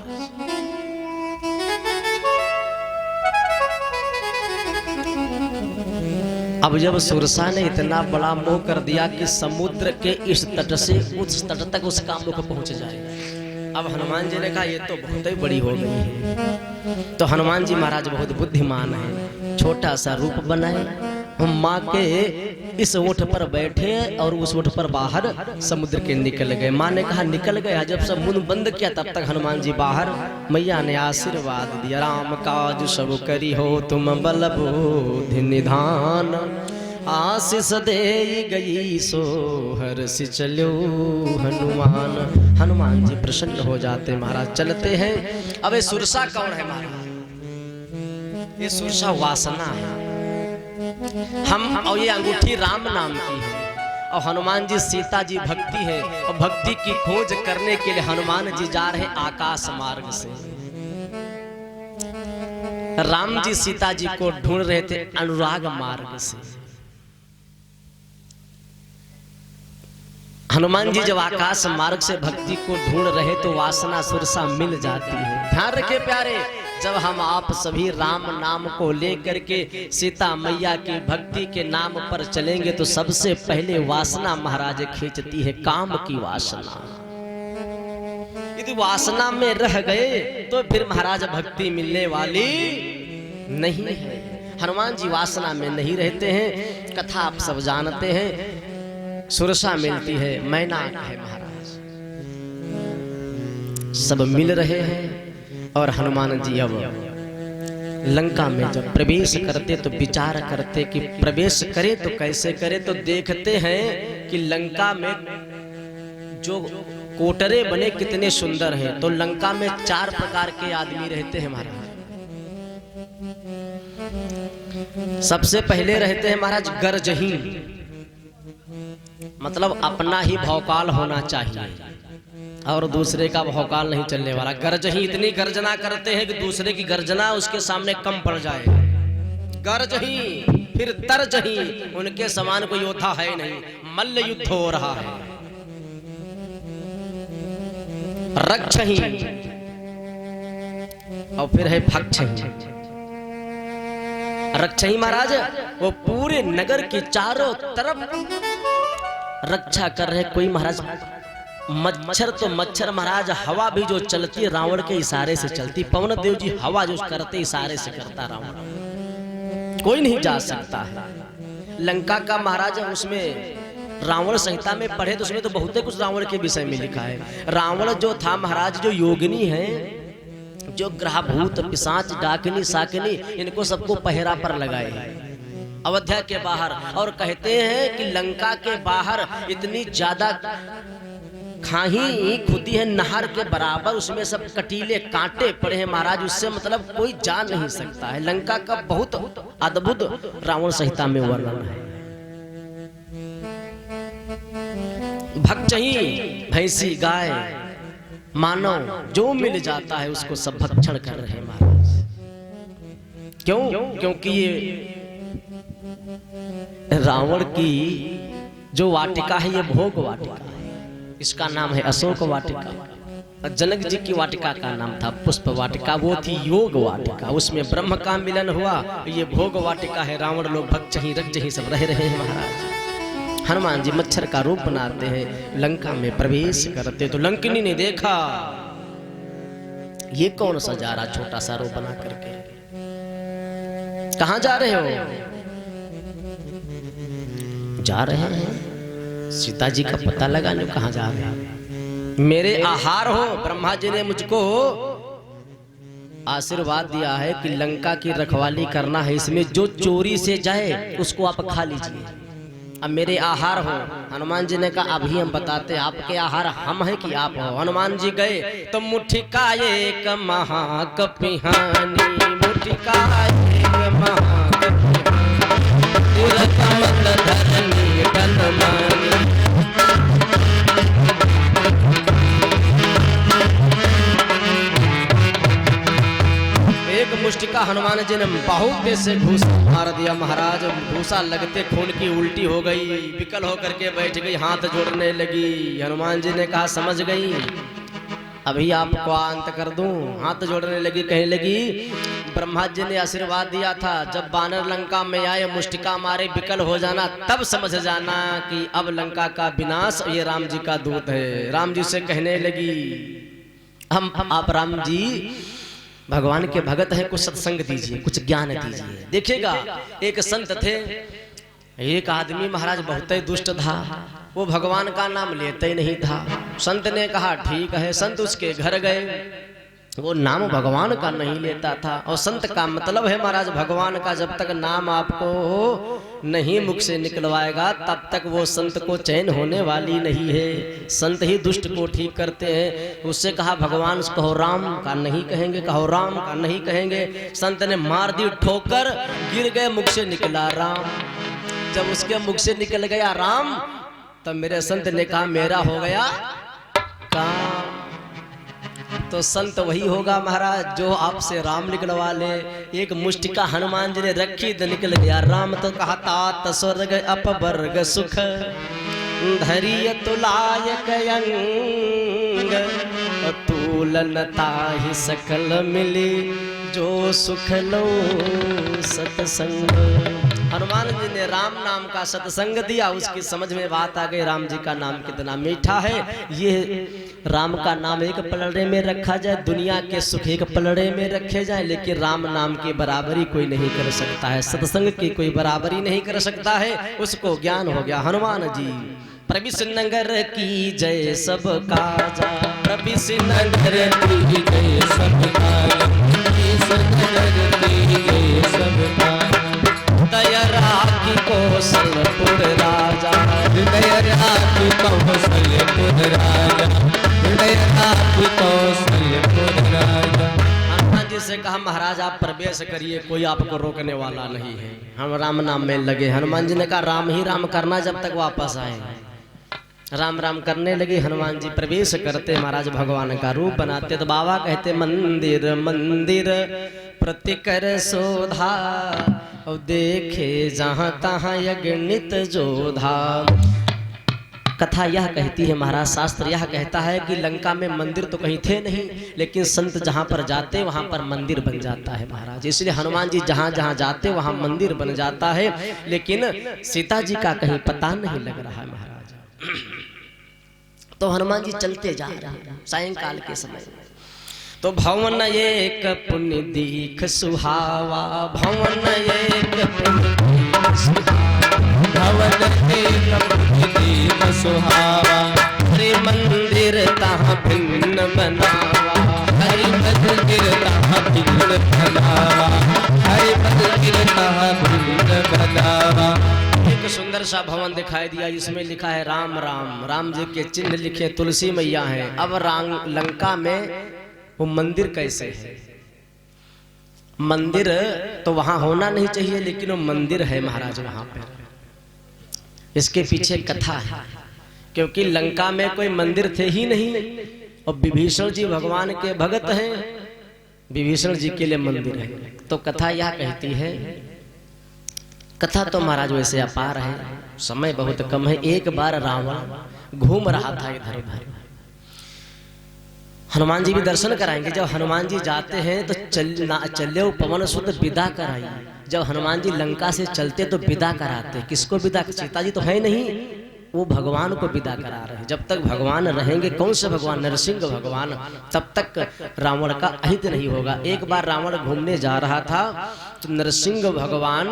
अब जब सुरसा ने इतना बड़ा मुंह कर दिया कि समुद्र के इस तट से उस तट तक उसका मुख पहुंच जाएगा। अब हनुमान जी ने कहा ये तो बहुत ही बड़ी हो गई है। तो हनुमान जी महाराज बहुत बुद्धिमान है, छोटा सा रूप बनाए, हम माँ के इस ओठ पर बैठे और उस ओठ पर बाहर समुद्र के निकल गए। माँ ने कहा निकल गया, जब सब मुंह बंद किया तब तक हनुमान जी बाहर। मैया ने आशीर्वाद दिया, राम काज सब करी हो तुम बल बुद्धि निधान, आशीष दे गई सो हर्षि चलो हनुमान। हनुमान जी प्रसन्न हो जाते महाराज, चलते हैं। अब ये सुरसा कौन है महाराज? ये सुरसा वासना है। हम और ये अंगूठी राम नाम की है, और हनुमान जी सीता जी भक्ति है, और भक्ति की खोज करने के लिए हनुमान जी जा रहे आकाश मार्ग से। राम जी सीता जी को ढूंढ रहे थे अनुराग मार्ग से। हनुमान जी जब आकाश मार्ग से भक्ति को ढूंढ रहे तो वासना सुरसा मिल जाती है। ध्यान रखे प्यारे, जब हम आप सभी राम नाम को लेकर के सीता मैया की भक्ति के नाम पर चलेंगे तो सबसे पहले वासना महाराज खींचती है, काम की वासना। यदि वासना में रह गए तो फिर महाराज भक्ति मिलने वाली नहीं है। हनुमान जी वासना में नहीं रहते हैं। कथा आप सब जानते हैं, सुरसा मिलती है, मैनाक है महाराज, सब मिल रहे हैं। और हनुमान जी अब लंका में जब प्रवेश करते तो विचार करते कि प्रवेश करे तो कैसे करे। तो देखते हैं कि लंका में जो कोटरे बने कितने सुंदर हैं। तो लंका में 4 प्रकार के आदमी रहते हैं महाराज। सबसे पहले रहते हैं महाराज गर्जही, मतलब अपना ही भौकाल होना चाहिए और दूसरे का भौकाल नहीं चलने वाला। गर्जही इतनी गर्जना करते हैं कि दूसरे की गर्जना उसके सामने कम पड़ जाए। गर्जही, फिर तरजही, उनके समान कोई योद्धा है नहीं, मल्ल युद्ध हो रहा है। रक्षही और फिर है भक्षही। रक्षही महाराज वो पूरे नगर की चारों तरफ रक्षा कर रहे। कोई महाराज मच्छर, तो मच्छर महाराज हवा भी जो चलती रावण के इशारे से चलती। पवन देव जी हवा जो करते इशारे से करता रावण, कोई नहीं जा सकता है। लंका का महाराज उसमें रावण संहिता में पढ़े तो उसमें तो बहुत कुछ रावण के विषय में लिखा है। रावण जो था महाराज जो योगिनी है, जो ग्रह भूत पिशाच डाकिनी साकिनी, इनको सबको पहरा पर लगाए अयोध्या के बाहर। और कहते हैं कि लंका के बाहर इतनी ज्यादा खाही खुदी है नहर के बराबर, उसमें सब कटीले कांटे पड़े हैं महाराज, उससे मतलब कोई जा नहीं सकता है। लंका का बहुत अद्भुत रावण संहिता में वर्णन है। भक्त ही भैंसी गाय मानव जो मिल जाता है उसको सब भक्षण कर रहे हैं महाराज। क्यों? क्योंकि ये रावण की जो वाटिका है ये भोग वाटिका है, इसका नाम है अशोक वाटिका। जनक जी की वाटिका का नाम था पुष्प वाटिका, वो थी योग वाटिका, उसमें ब्रह्म का मिलन हुआ। ये भोग वाटिका है, रावण लोग भक्त ही रक्त ही सब रह रहे हैं महाराज। हनुमान जी मच्छर का रूप बनाते हैं, लंका में प्रवेश करते तो लंकिनी ने देखा ये कौन सा जा रहा छोटा सा रूप बना करके, कहां जा रहे हो? जा रहे हैं सीता जी का पता लगाने, कहां जा रहे हैं? मेरे आहार हो। ब्रह्मा जी ने मुझको आशीर्वाद दिया है कि लंका की रखवाली करना है, इसमें जो चोरी से जाए उसको आप खा लीजिए, अब मेरे आहार हो। हनुमान जी ने कहा अभी हम बताते हैं आपके आहार हम हैं कि आप हो। हनुमान जी गए तो मुट्ठी का एक महाकपिहानी, मुट्ठी का एक महाकपिहानी, एक मुष्टिका हनुमान जी ने बहुत देर से घूसा मार दिया महाराज। घूसा लगते खून की उल्टी हो गई, विकल होकर के बैठ गई, हाथ जोड़ने लगी। हनुमान जी ने कहा समझ गई अभी आपको अंत कर दूं। हाथ जोड़ने लगी, कहने लगी ब्रह्मा जी ने आशीर्वाद दिया था जब बानर लंका में आए मुष्टिका मारे विकल हो जाना, तब समझ जाना कि अब लंका का विनाश ये राम जी का दूत है। राम जी से कहने लगी हम आप राम जी भगवान के भगत हैं, कुछ सत्संग दीजिए, कुछ ज्ञान दीजिए। देखिएगा एक संत थे, एक आदमी महाराज बहुत ही दुष्ट था, वो भगवान का नाम लेते ही नहीं था। संत ने कहा ठीक है। संत उसके घर गए, वो नाम भगवान का नहीं लेता था। और संत का मतलब है महाराज भगवान का, जब तक नाम आपको नहीं मुख से निकलवाएगा तब तक वो संत को चैन होने वाली नहीं है। संत ही दुष्ट को ठीक करते हैं। उससे कहा भगवान कहो राम का नहीं कहेंगे, कहो राम का नहीं कहेंगे। संत ने मार दी ठोकर, गिर गए, मुख से निकला राम। जब उसके मुख से निकल गया राम तब मेरे संत ने कहा मेरा हो गया काम। तो संत वही होगा महाराज जो आपसे राम निकलवा ले। एक मुष्टिका हनुमान जी ने रखी तो निकल गया राम। तो कहा तात स्वर्ग अपवर्ग सुख धैर्य तुलायक अंग, तुलनता ही सकल मिली जो सुख लो सत्संग। हनुमान जी ने राम नाम का सत्संग दिया, उसकी समझ में बात आ गई राम जी का नाम कितना मीठा है। ये राम का नाम एक पलड़े में रखा जाए, दुनिया के सुख एक पलड़े में रखे जाए, लेकिन राम नाम की बराबरी कोई नहीं कर सकता है, सत्संग की कोई बराबरी नहीं कर सकता है। उसको ज्ञान हो गया। हनुमान जी प्रविश नगर की जय सब काजा, प्रविश नगर की जय सब काजा, की कौशलपुर राजा, की कौशलपुर राजा, की कौशलपुर राजा। हनुमान जी से कहा महाराज आप प्रवेश करिए, कोई आपको रोकने वाला नहीं है। हम राम नाम में लगे। हनुमान जी ने कहा राम ही राम करना जब तक वापस आए। राम राम करने लगे। हनुमान जी प्रवेश करते महाराज भगवान का रूप बनाते। तो बाबा कहते मंदिर मंदिर प्रतिकर शोधा, और देखे जहाँ तहाँ यज्ञनित जोधा। कथा यह कहती है महाराज, शास्त्र यह कहता है कि लंका में मंदिर तो कहीं थे नहीं, लेकिन संत जहाँ पर जाते वहाँ पर मंदिर बन जाता है महाराज। इसलिए हनुमान जी जहाँ जहाँ जाते वहाँ मंदिर बन जाता है, लेकिन सीता जी का कहीं पता नहीं लग रहा है महाराज। तो हनुमान जी चलते जा रहे हैं सायंकाल के समय। तो भवन एक पुण्य दीख सुहावा, भवन एक पुण्य सुहावा, भवन एक पुण्य दीख सुहावा, हरि मंदिर तहाँ भिन्न बनावा, हरि मंदिर तहाँ भिन्न बनावा, हरि मंदिर तहाँ भिन्न बनावा। एक सुंदर सा भवन दिखाई दिया जिसमें लिखा है राम राम। राम जी के चिन्ह लिखे, तुलसी मैया हैं। अब लंका में वो मंदिर कैसे है? मंदिर तो वहां होना नहीं चाहिए, लेकिन वो मंदिर है महाराज वहां पे। इसके पीछे कथा है, क्योंकि लंका में कोई मंदिर थे ही नहीं और विभीषण जी भगवान के भगत हैं, विभीषण जी के लिए मंदिर है। तो कथा यह कहती है, कथा तो महाराज वैसे अपार है, समय बहुत कम है। एक बार रावण घूम रहा था इधर उधर, हनुमान जी भी दर्शन कराएंगे। जब हनुमान जी जाते हैं तो चल्यो पवन सुत विदा कराई। जब हनुमान जी लंका से चलते तो विदा कराते। किसको विदा? सीता जी तो है नहीं, वो भगवान को विदा करा रहे हैं। जब तक भगवान रहेंगे, कौन से भगवान? नरसिंह भगवान, तब तक रावण का अहित नहीं होगा। एक बार रावण घूमने जा रहा था तो नरसिंह भगवान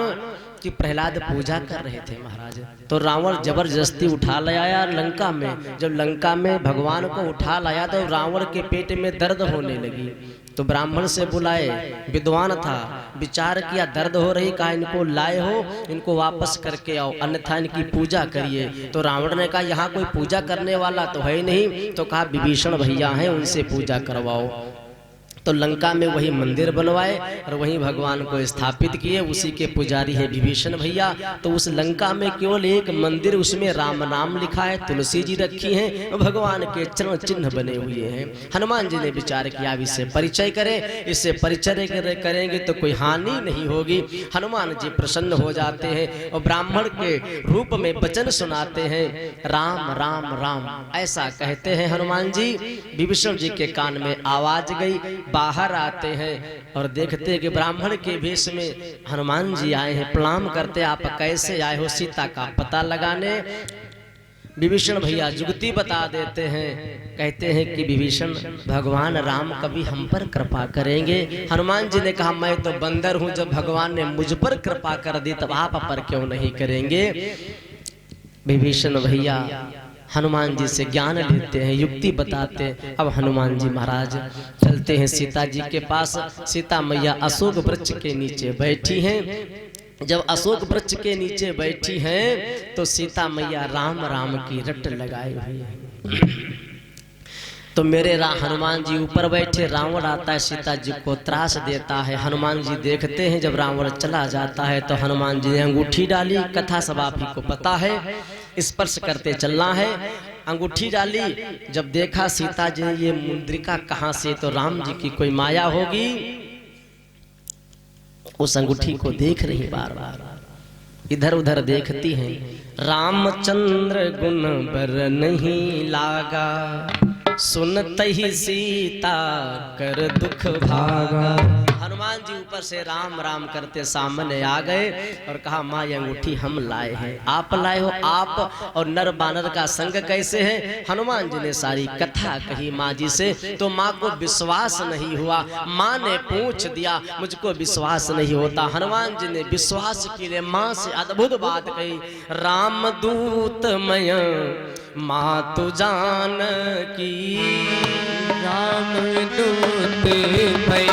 की प्रहलाद पूजा कर रहे थे महाराज। तो रावण जबरदस्ती उठा लाया लंका में। जब लंका में भगवान को उठा लाया तो रावण के पेट में दर्द होने लगी। तो ब्राह्मण से बुलाए, विद्वान था, विचार किया दर्द हो रही, कहा इनको लाए हो, इनको वापस करके आओ, अन्यथा इनकी पूजा करिए। तो रावण ने कहा यहाँ कोई पूजा करने वाला तो है नहीं। तो कहा विभीषण भैया हैं, उनसे पूजा करवाओ। तो लंका में वही मंदिर बनवाए और वहीं भगवान को स्थापित किए। उसी के पुजारी है विभीषण भैया। तो उस लंका में केवल एक मंदिर, उसमें राम नाम लिखा है, तुलसी जी रखी हैं, भगवान के चरण चिन्ह बने हुए हैं। हनुमान जी ने विचार किया अब इससे परिचय करें, इससे परिचय करेंगे तो कोई हानि नहीं होगी। हनुमान जी प्रसन्न हो जाते हैं और ब्राह्मण के रूप में वचन सुनाते हैं, राम राम राम ऐसा कहते हैं हनुमान जी। विभीषण जी के कान में आवाज गई, बाहर आते हैं और देखते हैं कि ब्राह्मण के वेश में हनुमान जी आए हैं। प्रणाम करते, आप कैसे आए हो? सीता का पता लगाने। विभीषण भैया जुगती बता देते हैं, कहते हैं कि विभीषण भगवान राम कभी हम पर कृपा करेंगे। हनुमान जी ने कहा मैं तो बंदर हूं, जब भगवान ने मुझ पर कृपा कर दी तब आप पर क्यों नहीं करेंगे? विभीषण भैया हनुमान जी से ज्ञान लेते हैं, युक्ति बताते हैं। अब हनुमान जी महाराज चलते हैं सीता जी के पास। सीता मैया अशोक वृक्ष के नीचे बैठी हैं। जब अशोक वृक्ष के नीचे बैठी हैं तो सीता मैया राम राम की रट लगाई हुई है। तो मेरे हनुमान जी ऊपर बैठे, रावण आता है सीता जी को त्रास देता है। हनुमान जी देखते हैं, जब रावण चला जाता है तो हनुमान जी ने अंगूठी डाली। कथा सब आप ही को पता है, स्पर्श करते चलना है। अंगूठी डाली, जब देखा सीता जी ने ये मुद्रिका कहाँ से, तो राम जी की कोई माया होगी। उस अंगूठी को देख रही, बार बार इधर उधर देखती हैं। रामचंद्र गुण बर नहीं लागा, सुनते ही सीता कर दुख भागा। हनुमान जी ऊपर से राम राम करते सामने आ गए और कहा माँ ये अंगूठी हम लाए हैं, आप लाए हो? आप और नर बानर का संग कैसे है? हनुमान जी ने सारी कथा कही माँ जी से। तो माँ को विश्वास नहीं हुआ। माँ ने पूछ दिया, मुझको विश्वास नहीं होता। हनुमान जी ने विश्वास के लिए माँ से अद्भुत बात कही, रामदूत मय माँ तू जान की, रामदूत मय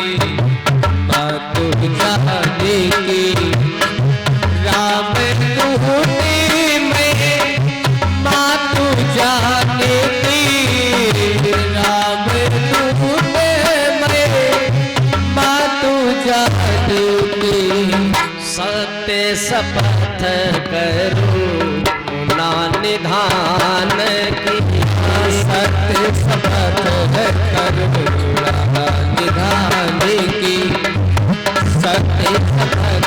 माँ तू जाने की, रामदूत मय माँ तू जाने की, रामदूत मय माँ तू जाने की। सत्य शपथ करूं ना निधान की, सत्य शपथ करूं ना निधान की, सत्य शपथ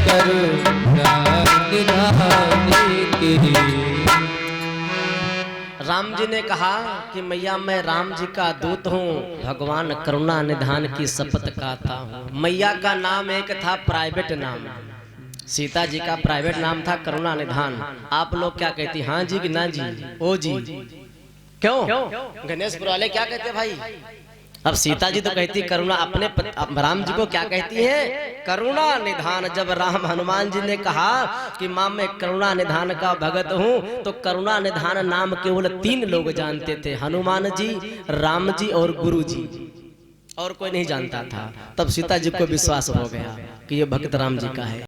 करूं ना निधान की। राम जी ने कहा कि मैया मैं राम जी का दूत हूँ, भगवान करुणा निधान की शपथ खाता हूँ। मैया का नाम एक था प्राइवेट नाम, सीता जी का प्राइवेट नाम था करुणा निधान। आप लोग क्या कहती, हाँ जी कि ना जी? ओ जी। क्यों? गणेशपुर वाले क्या कहते भाई? अब सीता जी तो कहती करुणा, अपने राम जी को क्या कहती है? करुणा निधान। जब राम हनुमान जी ने कहा कि माँ मैं करुणा निधान का भगत हूँ, तो करुणा निधान नाम केवल 3 लोग जानते थे, हनुमान जी, राम जी और गुरु जी, और कोई नहीं जानता था। तब सीता जी को विश्वास हो गया कि ये भक्त राम जी का है।